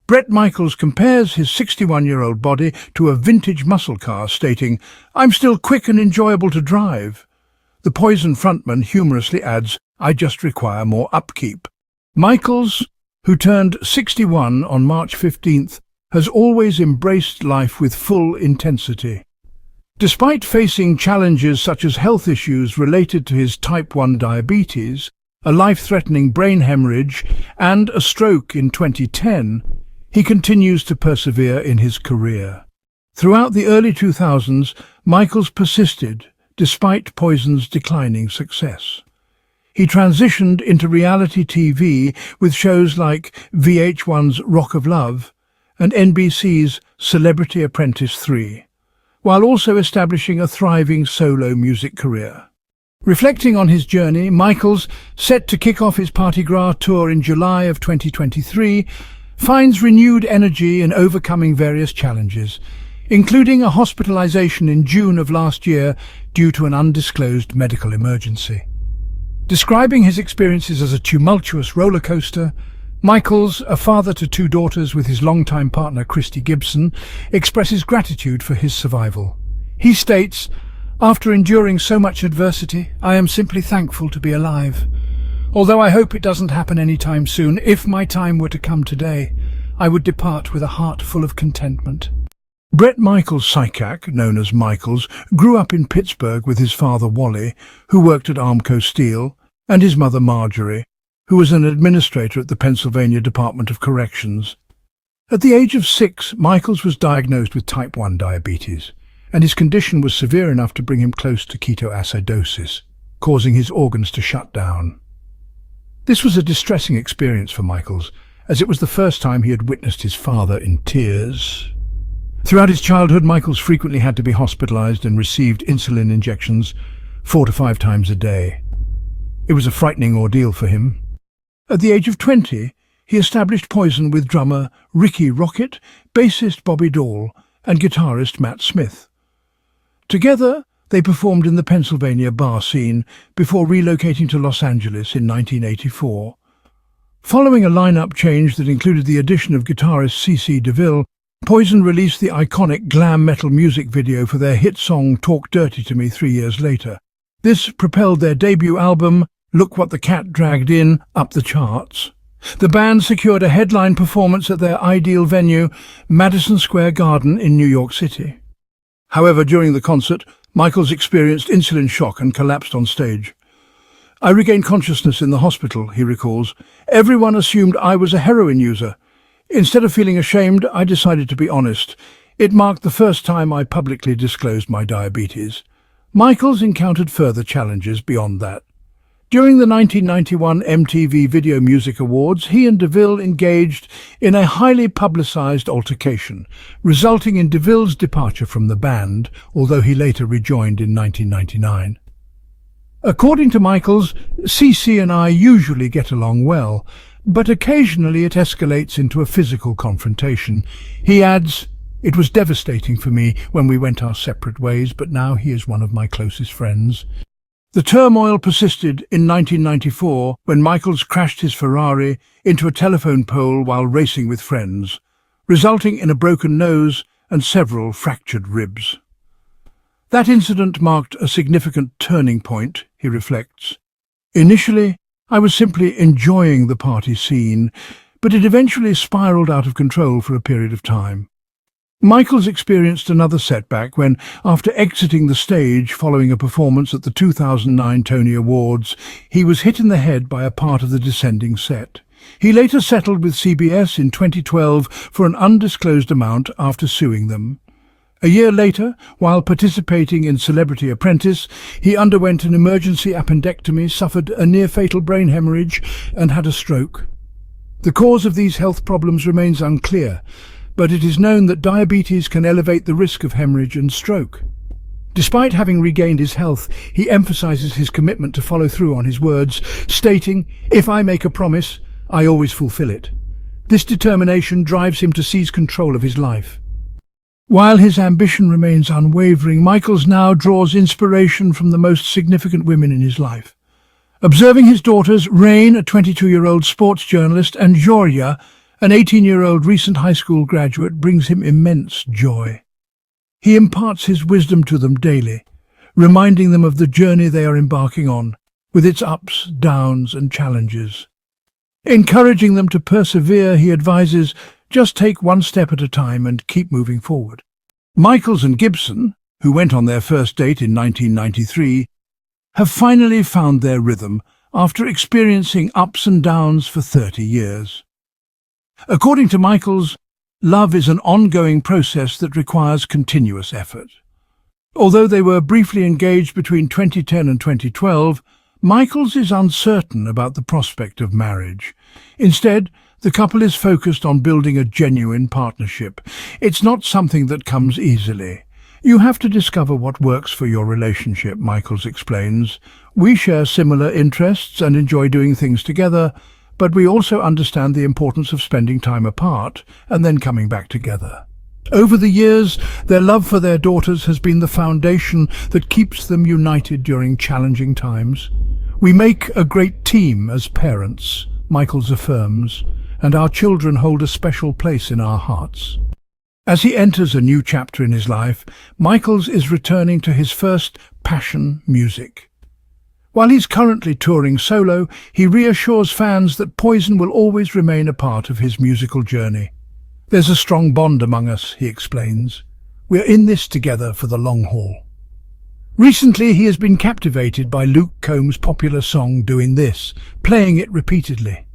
Bret Michaels compares his 61-year-old body to a vintage muscle car, stating, "I'm still quick and enjoyable to drive." The Poison frontman humorously adds, "I just require more upkeep." Michaels, who turned 61 on March 15th, has always embraced life with full intensity. Despite facing challenges such as health issues related to his type 1 diabetes, a life-threatening brain hemorrhage, and a stroke in 2010, he continues to persevere in his career. Throughout the early 2000s, Michaels persisted, despite Poison's declining success. He transitioned into reality TV with shows like VH1's Rock of Love and NBC's Celebrity Apprentice 3, while also establishing a thriving solo music career. Reflecting on his journey, Michaels, set to kick off his Party Gras tour in July of 2023, finds renewed energy in overcoming various challenges, including a hospitalization in June of last year due to an undisclosed medical emergency. Describing his experiences as a tumultuous roller coaster, Michaels, a father to 2 daughters with his longtime partner Christy Gibson, expresses gratitude for his survival. He states, "After enduring so much adversity, I am simply thankful to be alive. Although I hope it doesn't happen anytime soon, if my time were to come today, I would depart with a heart full of contentment." Bret Michaels' psychiac, known as Michaels, grew up in Pittsburgh with his father Wally, who worked at Armco Steel, and his mother Marjorie, who was an administrator at the Pennsylvania Department of Corrections. At the age of 6, Michaels was diagnosed with type 1 diabetes, and his condition was severe enough to bring him close to ketoacidosis, causing his organs to shut down. This was a distressing experience for Michaels, as it was the first time he had witnessed his father in tears. Throughout his childhood, Michaels frequently had to be hospitalized and received insulin injections 4 to 5 times a day. It was a frightening ordeal for him. At the age of 20, he established Poison with drummer Ricky Rocket, bassist Bobby Dall, and guitarist Matt Smith. Together, they performed in the Pennsylvania bar scene before relocating to Los Angeles in 1984. Following a lineup change that included the addition of guitarist CeCe DeVille, Poison released the iconic glam metal music video for their hit song Talk Dirty to Me 3 years later. This propelled their debut album, Look What the Cat Dragged In, up the charts. The band secured a headline performance at their ideal venue, Madison Square Garden in New York City. However, during the concert, Michaels experienced insulin shock and collapsed on stage. "I regained consciousness in the hospital," he recalls. "Everyone assumed I was a heroin user. Instead of feeling ashamed, I decided to be honest. It marked the first time I publicly disclosed my diabetes." Michaels encountered further challenges beyond that. During the 1991 MTV Video Music Awards, he and DeVille engaged in a highly publicized altercation, resulting in DeVille's departure from the band, although he later rejoined in 1999. According to Michaels, "CeCe and I usually get along well, but occasionally it escalates into a physical confrontation." He adds, "It was devastating for me when we went our separate ways, but now he is one of my closest friends." The turmoil persisted in 1994 when Michaels crashed his Ferrari into a telephone pole while racing with friends, resulting in a broken nose and several fractured ribs. That incident marked a significant turning point, he reflects. "Initially, I was simply enjoying the party scene, but it eventually spiraled out of control for a period of time." Michaels experienced another setback when, after exiting the stage following a performance at the 2009 Tony Awards, he was hit in the head by a part of the descending set. He later settled with CBS in 2012 for an undisclosed amount after suing them. A year later, while participating in Celebrity Apprentice, he underwent an emergency appendectomy, suffered a near-fatal brain hemorrhage, and had a stroke. The cause of these health problems remains unclear, but it is known that diabetes can elevate the risk of hemorrhage and stroke. Despite having regained his health, he emphasizes his commitment to follow through on his words, stating, "If I make a promise, I always fulfill it." This determination drives him to seize control of his life. While his ambition remains unwavering, Michaels now draws inspiration from the most significant women in his life. Observing his daughters, Rain, a 22-year-old sports journalist, and Georgia, An 18-year-old recent high school graduate brings him immense joy. He imparts his wisdom to them daily, reminding them of the journey they are embarking on, with its ups, downs and challenges. Encouraging them to persevere, he advises, just take one step at a time and keep moving forward. Michaels and Gibson, who went on their first date in 1993, have finally found their rhythm after experiencing ups and downs for 30 years. According to Michaels, love is an ongoing process that requires continuous effort. Although they were briefly engaged between 2010 and 2012, Michaels is uncertain about the prospect of marriage. Instead, the couple is focused on building a genuine partnership. It's not something that comes easily. You have to discover what works for your relationship, Michaels explains. We share similar interests and enjoy doing things together, but we also understand the importance of spending time apart and then coming back together. Over the years, their love for their daughters has been the foundation that keeps them united during challenging times. We make a great team as parents, Michaels affirms, and our children hold a special place in our hearts. As he enters a new chapter in his life, Michaels is returning to his first passion, music. While he's currently touring solo, he reassures fans that Poison will always remain a part of his musical journey. There's a strong bond among us, he explains. We're in this together for the long haul. Recently, he has been captivated by Luke Combs' popular song Doing This, playing it repeatedly.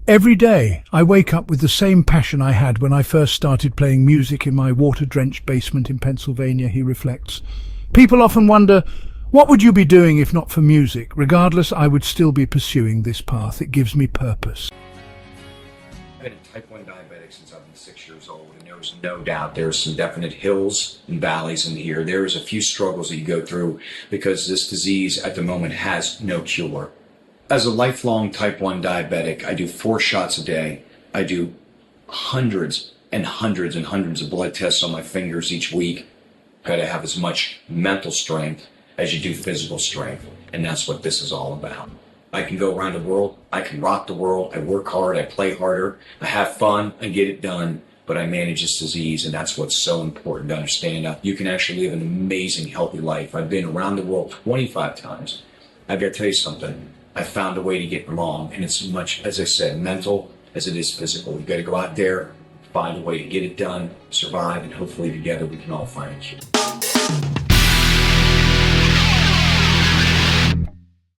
Every day, I wake up with the same passion I had when I first started playing music in my water-drenched basement in Pennsylvania, he reflects. People often wonder, what would you be doing if not for music? Regardless, I would still be pursuing this path. It gives me purpose. I've been a type 1 diabetic since I've been 6 years old, and there's no doubt there's some definite hills and valleys in here. There's a few struggles that you go through because this disease at the moment has no cure. As a lifelong type 1 diabetic, I do 4 shots a day. I do hundreds and hundreds and hundreds of blood tests on my fingers each week. Got to have as much mental strength as you do physical strength, and that's what this is all about. I can go around the world, I can rock the world, I work hard, I play harder, I have fun, I get it done, but I manage this disease, and that's what's so important to understand. You can actually live an amazing, healthy life. I've been around the world 25 times. I've got to tell you something. I found a way to get along, and it's as much, as I said, mental as it is physical. You've got to go out there, find a way to get it done, survive, and hopefully together we can all find a cure.